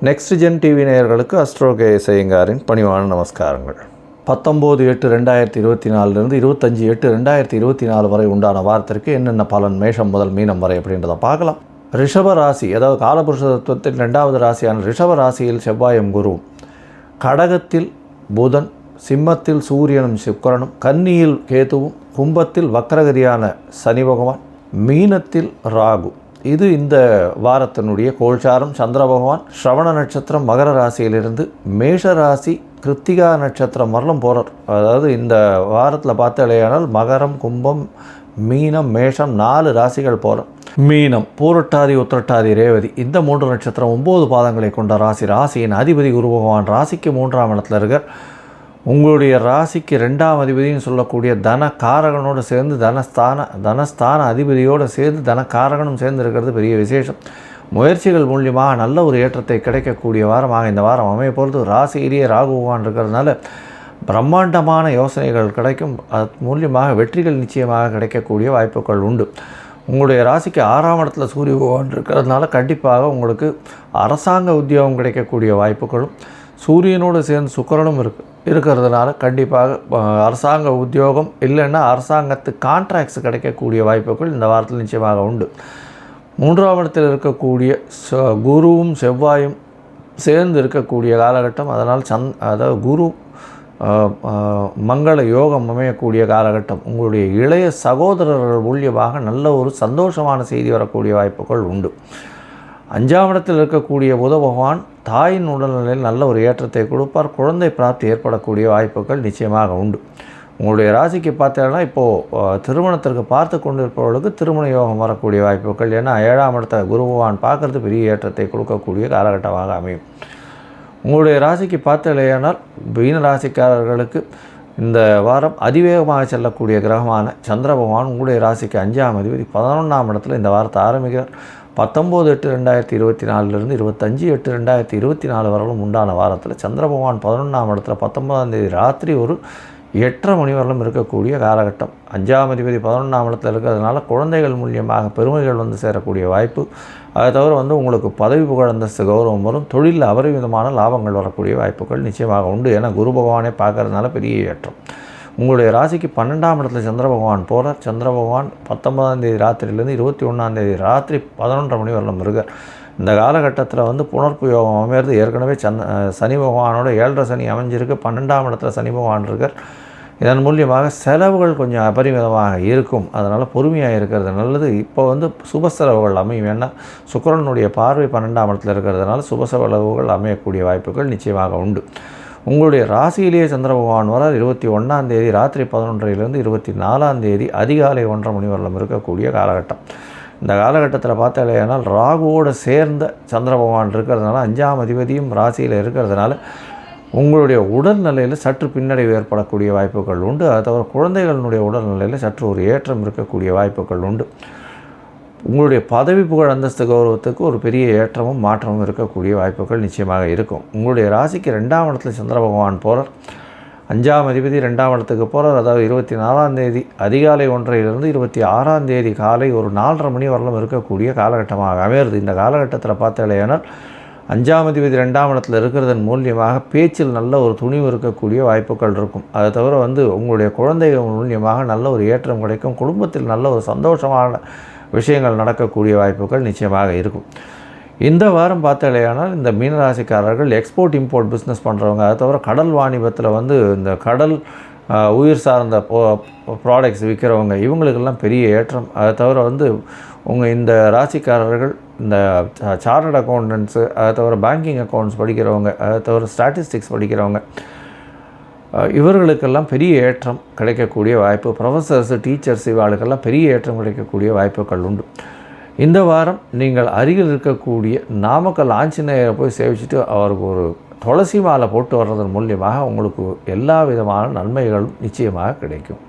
Next gen TV நேயர்களுக்கு astro KS ஐயங்காரின் பணிவான நமஸ்காரங்கள். 19/8/2024 25/8/2024 வரை உண்டான வாரத்திற்கு என்னென்ன பலன் மேஷம் முதல் மீனம் வரை அப்படின்றத பார்க்கலாம். ரிஷப ராசி, அதாவது காலபுருஷ தத்துவத்தின் 2வது ராசியான ரிஷப ராசியில் செவ்வாயும் குருவும், கடகத்தில் புதன், சிம்மத்தில் சூரியனும் சுக்கிரனும், கன்னியில் கேதுவும், கும்பத்தில் வக்ரகதியான சனி பகவான், மீனத்தில் ராகு. இது இந்த வாரத்தினுடைய கோல்சாரம். சந்திர பகவான் ஸ்ரவண நட்சத்திரம் மகர ராசியிலிருந்து மேஷ ராசி கிருத்திகா நட்சத்திரம் வரலும் போகிறார். அதாவது இந்த வாரத்தில் பார்த்தாலேயானால் மகரம், கும்பம், மீனம், மேஷம் 4 ராசிகள் போகிறார். மீனம் பூரட்டாதி, உத்திரட்டாதி, ரேவதி இந்த 3 நட்சத்திரம் 9 பாதங்களை கொண்ட ராசி. ராசியின் அதிபதி குரு பகவான் ராசிக்கு 3ஆம் இடத்துல இருக்கார். உங்களுடைய ராசிக்கு 2ஆம் அதிபதினு சொல்லக்கூடிய தன காரகனோடு சேர்ந்து தனஸ்தான அதிபதியோடு சேர்ந்து தனக்காரகனும் சேர்ந்து இருக்கிறது பெரிய விசேஷம். முயற்சிகள் மூலியமாக நல்ல ஒரு ஏற்றத்தை கிடைக்கக்கூடிய வாரமாக இந்த வாரம் அமைய போகிறது. ராசியிலேயே ராகு பகவான் இருக்கிறதுனால பிரம்மாண்டமான யோசனைகள் கிடைக்கும். அது மூலியமாக வெற்றிகள் நிச்சயமாக கிடைக்கக்கூடிய வாய்ப்புகள் உண்டு. உங்களுடைய ராசிக்கு 6ஆம் இடத்துல சூரிய பகவான் இருக்கிறதுனால கண்டிப்பாக உங்களுக்கு அரசாங்க உத்தியோகம் கிடைக்கக்கூடிய வாய்ப்புகளும், சூரியனோடு சேர்ந்து சுக்கிரனும் இருக்கிறதுனால கண்டிப்பாக அரசாங்க உத்தியோகம் இல்லைன்னா அரசாங்கத்து கான்ட்ராக்ட்ஸ் கிடைக்கக்கூடிய வாய்ப்புகள் இந்த வாரத்தில் நிச்சயமாக உண்டு. 3ஆம் இடத்தில் இருக்கக்கூடிய குருவும் செவ்வாயும் சேர்ந்து இருக்கக்கூடிய காலகட்டம். அதனால் அதாவது குரு மங்கள யோகம் அமையக்கூடிய காலகட்டம். உங்களுடைய இளைய சகோதரர்கள் மூலியமாக நல்ல ஒரு சந்தோஷமான செய்தி வரக்கூடிய வாய்ப்புகள் உண்டு. 5ஆம் இடத்தில் இருக்கக்கூடிய புத பகவான் தாயின் உடல்நிலையில் நல்ல ஒரு ஏற்றத்தை கொடுப்பார். குழந்தை பிராப்தி ஏற்படக்கூடிய வாய்ப்புகள் நிச்சயமாக உண்டு. உங்களுடைய ராசிக்கு பார்த்தீங்கன்னா இப்போது திருமணத்திற்கு பார்த்து கொண்டிருப்பவர்களுக்கு திருமண யோகம் வரக்கூடிய வாய்ப்புகள். ஏன்னா 7ஆம் இடத்தை குரு பகவான் பார்க்குறது பெரிய ஏற்றத்தை கொடுக்கக்கூடிய காலகட்டமாக அமையும். உங்களுடைய ராசிக்கு பார்த்தலையானால் மீன ராசிக்காரர்களுக்கு இந்த வாரம் அதிவேகமாக செல்லக்கூடிய கிரகமான சந்திர பகவான் உங்களுடைய ராசிக்கு 5ஆம் அதிபதி 11ஆம் இடத்துல இந்த வாரத்தை ஆரம்பிக்கிறார். 19/8/2024 25/8/2024 வரலும் உண்டான வாரத்தில் சந்திர பகவான் 11ஆம் இடத்துல 19ஆம் தேதி ராத்திரி ஒரு 8:30 மணி வரலும் இருக்கக்கூடிய காலகட்டம். 5ஆம் அதிபதி 11ஆம் இடத்துல இருக்கிறதுனால குழந்தைகள் மூலியமாக பெருமைகள் வந்து சேரக்கூடிய வாய்ப்பு. அதை தவிர உங்களுக்கு பதவி புகழ் அந்தஸ்து கௌரவம் வரும். தொழிலில் அபரிமிதமான லாபங்கள் வரக்கூடிய வாய்ப்புகள் நிச்சயமாக உண்டு. ஏன்னா குரு பகவானே பார்க்கறதுனால பெரிய ஏற்றம். உங்களுடைய ராசிக்கு 12ஆம் இடத்துல சந்திர பகவான் போகிறார். சந்திர பகவான் 19ஆம் தேதி ராத்திரியிலேருந்து 21ஆம் தேதி ராத்திரி 11:30 மணி வரலும் இருக்கார். இந்த காலகட்டத்தில் புனர்ப்பு யோகம் அமையிறது. ஏற்கனவே சனி பகவானோட 7.5 சனி அமைஞ்சிருக்கு. 12ஆம் இடத்துல சனி பகவான் இருக்கார். இதன் மூலியமாக செலவுகள் கொஞ்சம் அபரிமிதமாக இருக்கும். அதனால் பொறுமையாக இருக்கிறது நல்லது. இப்போ சுப செலவுகள் அமையும். ஏன்னா சுக்கிரனுடைய பார்வை 12ஆம் இடத்துல இருக்கிறதுனால சுப செலவுகள் அமையக்கூடிய வாய்ப்புகள் நிச்சயமாக உண்டு. உங்களுடைய ராசியிலேயே சந்திர பகவான் வர 21ஆம் தேதி ராத்திரி 11:30 24ஆம் தேதி அதிகாலை 1:30 மணி வரலும் இருக்கக்கூடிய காலகட்டம். இந்த காலகட்டத்தில் பார்த்தாலேயானால் ராகுவோடு சேர்ந்த சந்திர பகவான் இருக்கிறதுனால 5ஆம் அதிபதியும் ராசியில் இருக்கிறதுனால உங்களுடைய உடல்நிலையில் சற்று பின்னடைவு ஏற்படக்கூடிய வாய்ப்புகள் உண்டு. அது தவிர குழந்தைகளுடைய உடல்நிலையில் சற்று ஒரு ஏற்றம் இருக்கக்கூடிய வாய்ப்புகள் உண்டு. உங்களுடைய பதவி புகழ் அந்தஸ்து கௌரவத்துக்கு ஒரு பெரிய ஏற்றமும் மாற்றமும் இருக்கக்கூடிய வாய்ப்புகள் நிச்சயமாக இருக்கும். உங்களுடைய ராசிக்கு 2ஆம் இடத்துல சந்திர பகவான் போகிறார். 5ஆம் அதிபதி 2ஆம் இடத்துக்கு போகிறார். அதாவது 24ஆம் தேதி அதிகாலை 1:30 26ஆம் தேதி காலை ஒரு 4:30 மணி வரலும் இருக்கக்கூடிய காலகட்டமாக அமையிறது. இந்த காலகட்டத்தில் பார்த்தாலேயானால் 5ஆம் அதிபதி 2ஆம் இடத்துல இருக்கிறதன் மூலியமாக பேச்சில் நல்ல ஒரு துணிவு இருக்கக்கூடிய வாய்ப்புகள் இருக்கும். அதை தவிர உங்களுடைய குழந்தைகள் மூலியமாக நல்ல ஒரு ஏற்றம் கிடைக்கும். குடும்பத்தில் நல்ல ஒரு சந்தோஷமான விஷயங்கள் நடக்கக்கூடிய வாய்ப்புகள் நிச்சயமாக இருக்கும். இந்த வாரம் பார்த்தாலேயானால் இந்த மீனராசிக்காரர்கள் எக்ஸ்போர்ட் இம்போர்ட் பிஸ்னஸ் பண்ணுறவங்க, அதை தவிர கடல் வாணிபத்தில் இந்த கடல் உயிர் சார்ந்த ப்ராடக்ட்ஸ் விற்கிறவங்க இவங்களுக்கெல்லாம் பெரிய ஏற்றம். அதை தவிர இந்த ராசிக்காரர்கள் இந்த சார்ட்டர்ட் அக்கௌண்டன்ட்ஸு, அதை தவிர பேங்கிங் அக்கௌண்ட்ஸ் படிக்கிறவங்க, அதை தவிர ஸ்டாட்டிஸ்டிக்ஸ் படிக்கிறவங்க இவர்களுக்கெல்லாம் பெரிய ஏற்றம் கிடைக்கக்கூடிய வாய்ப்பு. ப்ரொஃபஸர்ஸு, டீச்சர்ஸ் இவர்களுக்கெல்லாம் பெரிய ஏற்றம் கிடைக்கக்கூடிய வாய்ப்புகள் உண்டு. இந்த வாரம் நீங்கள் அருகில் இருக்கக்கூடிய நாமக்கல் ஆஞ்சநேயரை போய் சேவிச்சுட்டு அவருக்கு ஒரு துளசி மாலை போட்டு வர்றதன் மூலியமாக உங்களுக்கு எல்லா விதமான நன்மைகளும் நிச்சயமாக கிடைக்கும்.